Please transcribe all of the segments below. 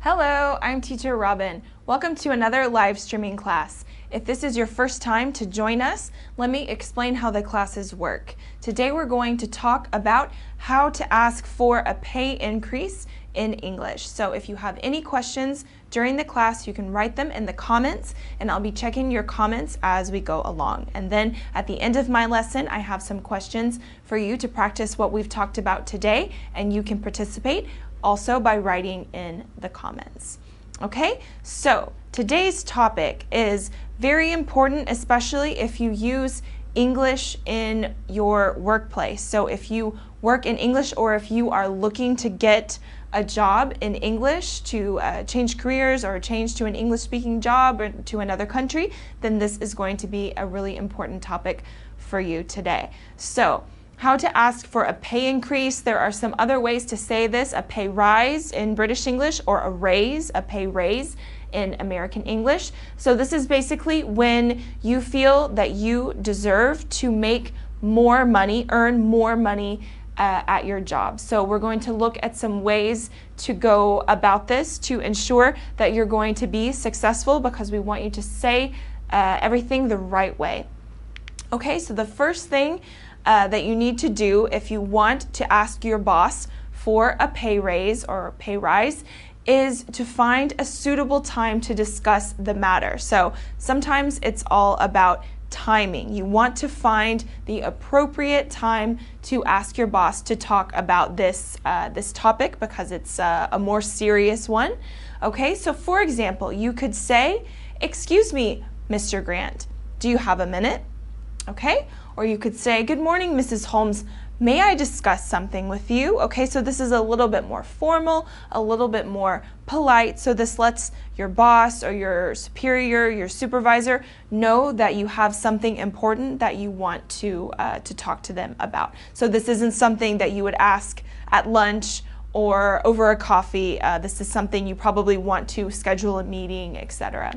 Hello, I'm Teacher Robin. Welcome to another live streaming class. If this is your first time to join us, let me explain how the classes work. Today we're going to talk about how to ask for a pay increase in English. So if you have any questions during the class, you can write them in the comments, and I'll be checking your comments as we go along. And then at the end of my lesson, I have some questions for you to practice what we've talked about today, and you can participate also by writing in the comments. Okay, so today's topic is very important, especially if you use English in your workplace. So if you work in English or if you are looking to get a job in English, to change careers or change to an English-speaking job or to another country, then this is going to be a really important topic for you today. So, how to ask for a pay increase. There are some other ways to say this: a pay rise in British English, or a raise, a pay raise in American English. So this is basically when you feel that you deserve to make more money, earn more money at your job. So we're going to look at some ways to go about this to ensure that you're going to be successful, because we want you to say everything the right way. Okay, so the first thing that you need to do if you want to ask your boss for a pay raise or a pay rise is to find a suitable time to discuss the matter. So sometimes it's all about timing. You want to find the appropriate time to ask your boss to talk about this topic, because it's a more serious one. Okay, so for example, you could say, "Excuse me, Mr. Grant, do you have a minute?" Okay, or you could say, "Good morning, Mrs. Holmes. May I discuss something with you?" Okay, so this is a little bit more formal, a little bit more polite. So this lets your boss or your superior, your supervisor, know that you have something important that you want to talk to them about. So this isn't something that you would ask at lunch or over a coffee. This is something you probably want to schedule a meeting, etc.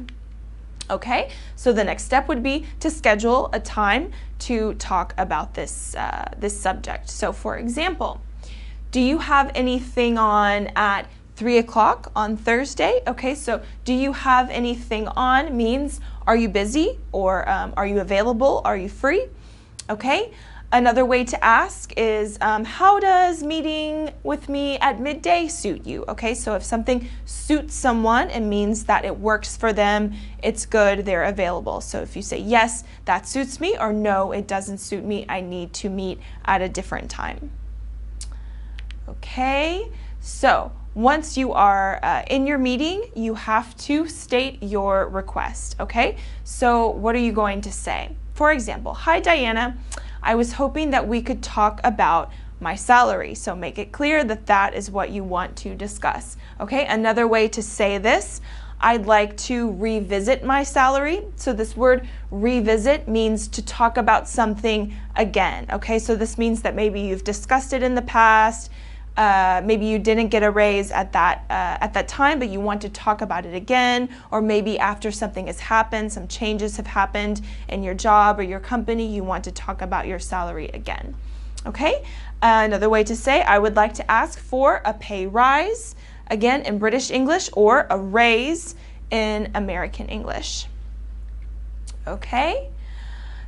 Okay, so the next step would be to schedule a time to talk about this subject. So for example, do you have anything on at 3 o'clock on Thursday? Okay, so do you have anything on means, are you busy, or are you available, are you free? Okay. Another way to ask is, how does meeting with me at midday suit you? Okay, so if something suits someone, it means that it works for them, it's good, they're available. So if you say, "Yes, that suits me," or "No, it doesn't suit me, I need to meet at a different time." Okay, so once you are in your meeting, you have to state your request. Okay, so what are you going to say? For example, "Hi, Diana. I was hoping that we could talk about my salary." So make it clear that that is what you want to discuss. Okay, another way to say this: "I'd like to revisit my salary." So this word revisit means to talk about something again. Okay, so this means that maybe you've discussed it in the past. Maybe you didn't get a raise at that time, but you want to talk about it again, or maybe after something has happened, some changes have happened in your job or your company, you want to talk about your salary again. Okay, another way to say, "I would like to ask for a pay rise," again in British English, or a raise in American English. Okay,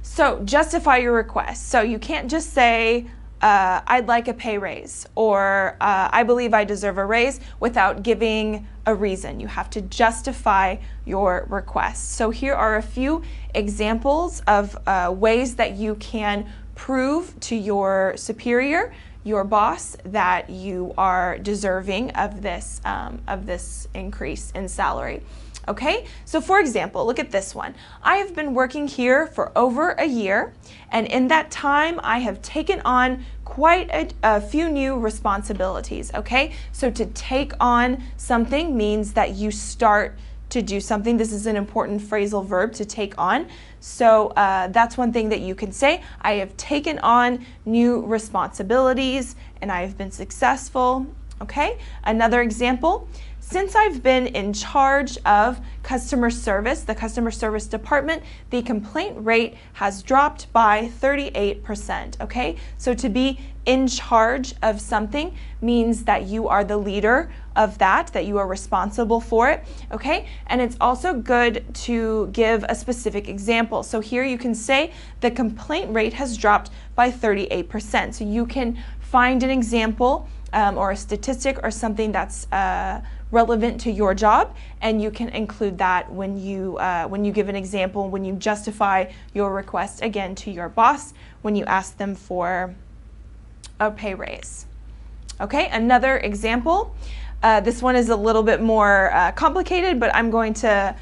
so justify your request. So you can't just say, "I'd like a pay raise," or "I believe I deserve a raise," without giving a reason. You have to justify your request. So here are a few examples of ways that you can prove to your superior, your boss, that you are deserving of this increase in salary. Okay, so for example, look at this one. "I have been working here for over a year, and in that time I have taken on quite a few new responsibilities." Okay, so to take on something means that you start to do something. This is an important phrasal verb, to take on. So that's one thing that you can say. "I have taken on new responsibilities and I have been successful." Okay, another example: since I've been in charge of customer service, the customer service department, the complaint rate has dropped by 38%, okay? So to be in charge of something means that you are the leader of that you are responsible for it, okay? And it's also good to give a specific example. So here you can say the complaint rate has dropped by 38%. So you can find an example or a statistic or something that's relevant to your job, and you can include that when you give an example, when you justify your request again to your boss, when you ask them for a pay raise. Okay, another example. This one is a little bit more complicated, but I'm going to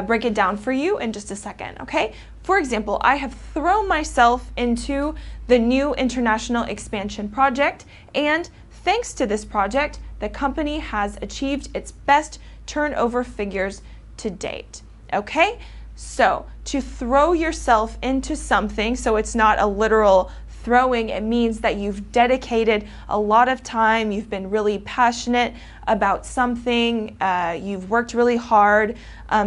break it down for you in just a second, okay? For example, I have thrown myself into the new international expansion project, and thanks to this project, the company has achieved its best turnover figures to date, okay? So to throw yourself into something, so it's not a literal throwing, it means that you've dedicated a lot of time, you've been really passionate about something, you've worked really hard.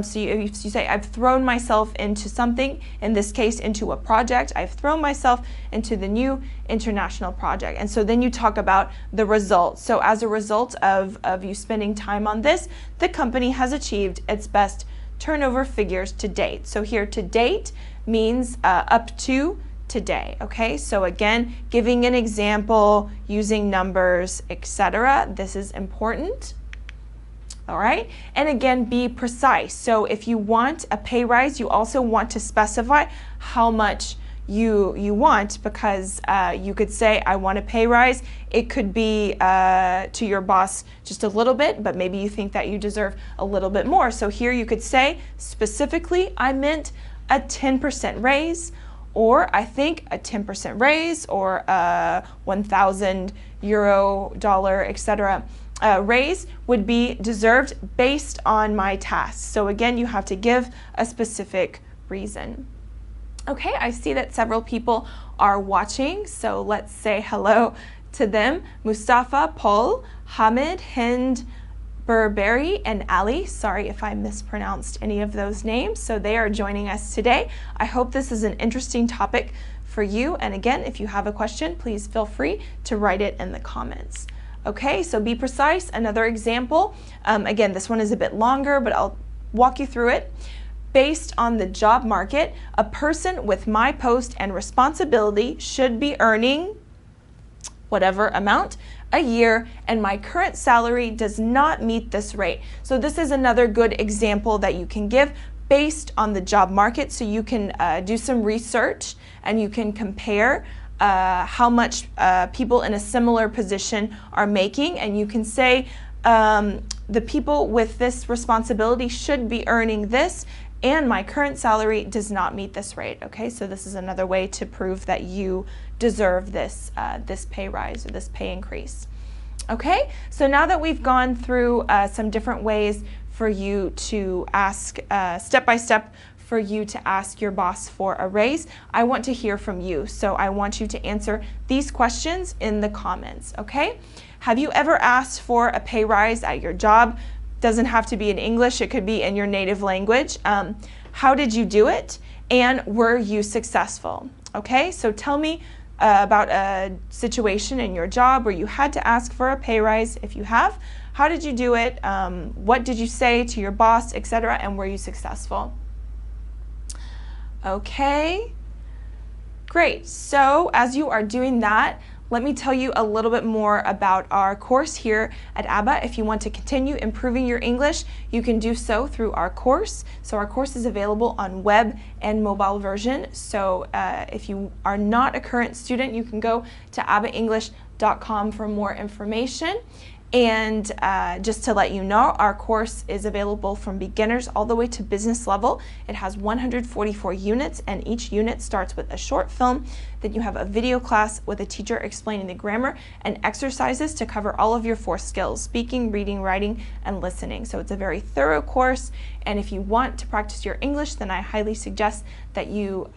So you say, I've thrown myself into something, in this case into a project, I've thrown myself into the new international project. And so then you talk about the results. So as a result of you spending time on this, the company has achieved its best turnover figures to date. So here to date means up to today, okay? So again, giving an example, using numbers, etc. This is important. All right, and again, be precise. So if you want a pay rise, you also want to specify how much you want, because you could say, I want a pay rise. It could be to your boss just a little bit, but maybe you think that you deserve a little bit more. So here you could say, specifically, I meant a 10% raise, or I think a 10% raise, or a 1,000 euro, dollar, etc. Raise would be deserved based on my tasks. So again, you have to give a specific reason. Okay, I see that several people are watching, so let's say hello to them. Mustafa, Paul, Hamid, Hind, Berberi, and Ali. Sorry if I mispronounced any of those names. So they are joining us today. I hope this is an interesting topic for you. And again, if you have a question, please feel free to write it in the comments. Okay, so be precise. Another example. Again, this one is a bit longer, but I'll walk you through it. Based on the job market, a person with my post and responsibility should be earning whatever amount a year, and my current salary does not meet this rate. So this is another good example that you can give based on the job market. So you can do some research and you can compare how much people in a similar position are making, and you can say the people with this responsibility should be earning this, and my current salary does not meet this rate. Okay, so this is another way to prove that you deserve this this pay rise or this pay increase. Okay, so now that we've gone through some different ways for you to ask step by step for you to ask your boss for a raise, I want to hear from you. So I want you to answer these questions in the comments. Okay, have you ever asked for a pay rise at your job? Doesn't have to be in English, it could be in your native language. How did you do it, and were you successful? Okay, so tell me about a situation in your job where you had to ask for a pay rise. If you have, how did you do it? What did you say to your boss, etc., and were you successful? Okay, great. So as you are doing that, let me tell you a little bit more about our course here at ABBA. If you want to continue improving your English, you can do so through our course. So our course is available on web and mobile version. So if you are not a current student, you can go to abbaenglish.com for more information. And just to let you know, our course is available from beginners all the way to business level. It has 144 units, and each unit starts with a short film. Then you have a video class with a teacher explaining the grammar and exercises to cover all of your 4 skills: speaking, reading, writing, and listening. So it's a very thorough course, and if you want to practice your English, then I highly suggest that you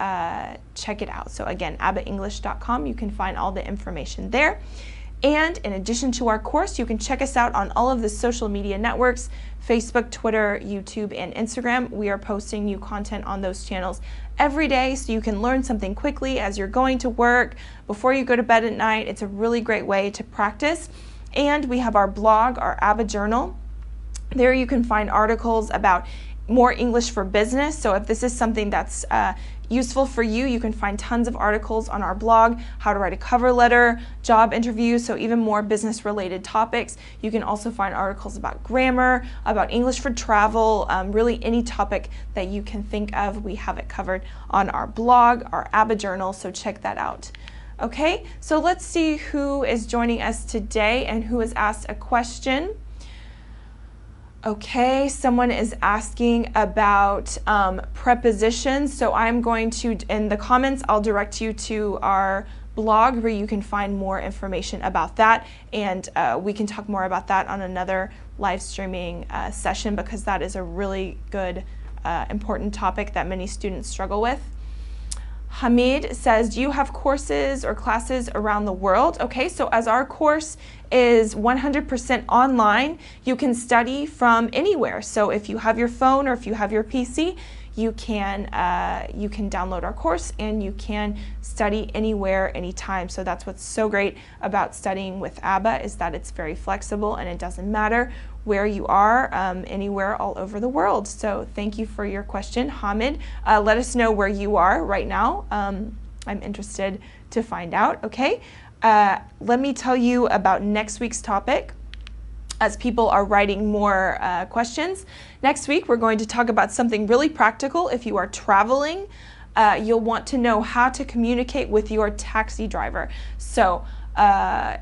check it out. So again, abbaenglish.com, you can find all the information there. And in addition to our course, you can check us out on all of the social media networks, Facebook, Twitter, YouTube, and Instagram. We are posting new content on those channels every day so you can learn something quickly as you're going to work, before you go to bed at night. It's a really great way to practice. And we have our blog, our ABBA journal. There you can find articles about more English for business. So if this is something that's useful for you, you can find tons of articles on our blog, how to write a cover letter, job interviews, so even more business related topics. You can also find articles about grammar, about English for travel, really any topic that you can think of, we have it covered on our blog, our ABBA journal, so check that out. Okay, so let's see who is joining us today and who has asked a question. Okay, someone is asking about prepositions, so I'm going to, in the comments, I'll direct you to our blog where you can find more information about that, and we can talk more about that on another live streaming session, because that is a really good, important topic that many students struggle with. Hamid says, do you have courses or classes around the world? Okay, so as our course is 100% online, you can study from anywhere. So if you have your phone or if you have your PC, you can download our course and you can study anywhere, anytime. So that's what's so great about studying with ABBA, is that it's very flexible and it doesn't matter where you are, anywhere all over the world. So thank you for your question, Hamid. Let us know where you are right now. I'm interested to find out, okay? Let me tell you about next week's topic, as people are writing more questions. Next week, we're going to talk about something really practical. If you are traveling, you'll want to know how to communicate with your taxi driver. So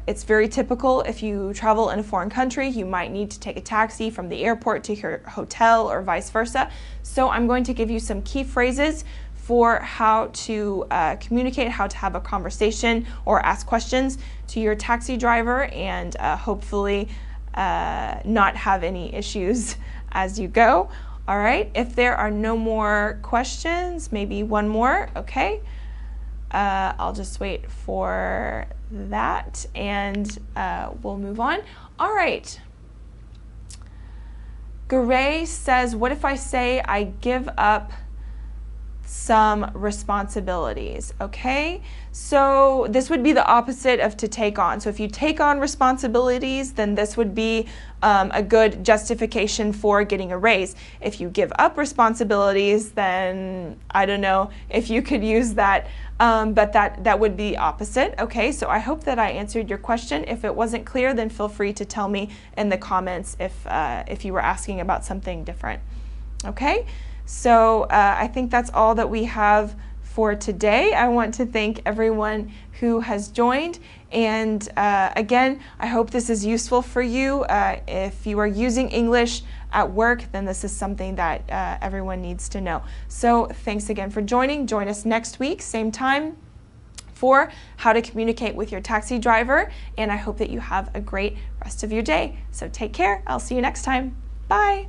it's very typical if you travel in a foreign country, you might need to take a taxi from the airport to your hotel or vice versa. So I'm going to give you some key phrases for how to communicate, how to have a conversation or ask questions to your taxi driver, and hopefully not have any issues as you go. All right, if there are no more questions, maybe one more, okay. I'll just wait for that and we'll move on. All right. Garay says, what if I say I give up some responsibilities? Okay, so this would be the opposite of to take on. So if you take on responsibilities, then this would be a good justification for getting a raise. If you give up responsibilities, then I don't know if you could use that, but that would be opposite. Okay, so I hope that I answered your question. If it wasn't clear, then feel free to tell me in the comments if you were asking about something different. Okay, so I think that's all that we have for today. I want to thank everyone who has joined, and again, I hope this is useful for you. If you are using English at work, then this is something that everyone needs to know. So thanks again for joining. Join us next week, same time, for how to communicate with your taxi driver, and I hope that you have a great rest of your day. So take care. I'll see you next time. Bye.